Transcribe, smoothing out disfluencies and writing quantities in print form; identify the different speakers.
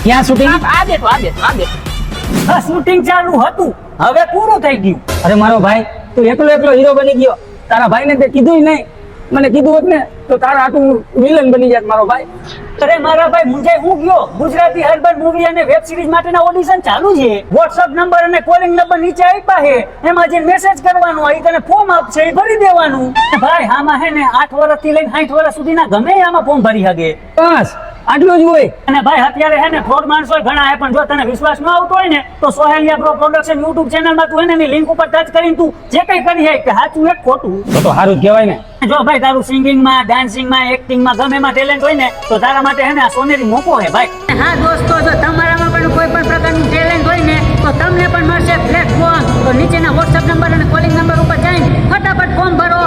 Speaker 1: ક્યાં શૂટિંગ?
Speaker 2: આ શૂટિંગ ચાલુ હતું, હવે પૂરું થઈ ગયું.
Speaker 1: અરે મારો ભાઈ, તું એકલો એકલો હીરો બની ગયો. તારા ભાઈને તે કીધું નહીં. મને કીધું હોત ને તો તારા હાથું વિલન બની જાત મારો ભાઈ.
Speaker 2: અરે મારા ભાઈ મુંજાઈ હું ગયો. ગુજરાતી અર્બન મૂવી અને વેબ સિરીઝ માટેના ઓડિશન ચાલુ છે. WhatsApp નંબર અને કોલિંગ નંબર નીચે આપ્યા છે. એમાં જે મેસેજ કરવાનો હોય તને ફોર્મ આપશે એ ભરી દેવાનું. ભાઈ આમાં હે ને 8 વર્ષથી લઈને 60 વર્ષ સુધીના ગમે આમાં ફોર્મ ભરી શકે.
Speaker 1: બસ આટલું જ હોય.
Speaker 2: અને ભાઈ અત્યારે હે ને ફ્રોડ માણસો ઘણા હે, પણ જો તને વિશ્વાસ ન આવતો હોય ને તો સોહેલિયા પ્રો પ્રોડક્શન YouTube ચેનલમાં તું એની લિંક ઉપર ટચ કરીને તું જે કઈ કરી હે કે સાચું એક ખોટું
Speaker 1: તો સારું જ કહેવાય ને.
Speaker 2: જો ભાઈ તારું સિંગિંગમાં, ડાન્સિંગમાં, એક્ટિંગમાં ગમે એમાં ટેલેન્ટ હોય ને તો તારા માટે હે ને આ સોનેરી મોકો હે ભાઈ. હા દોસ્તો, જો તમારામાં પણ કોઈ પણ પ્રકારનું ટેલેન્ટ હોય ને તો તમને પણ મળશે પ્લેટફોર્મ. તો નીચેના WhatsApp નંબર અને કોલિંગ નંબર ઉપર જઈને ફટાફટ ફોર્મ ભરો.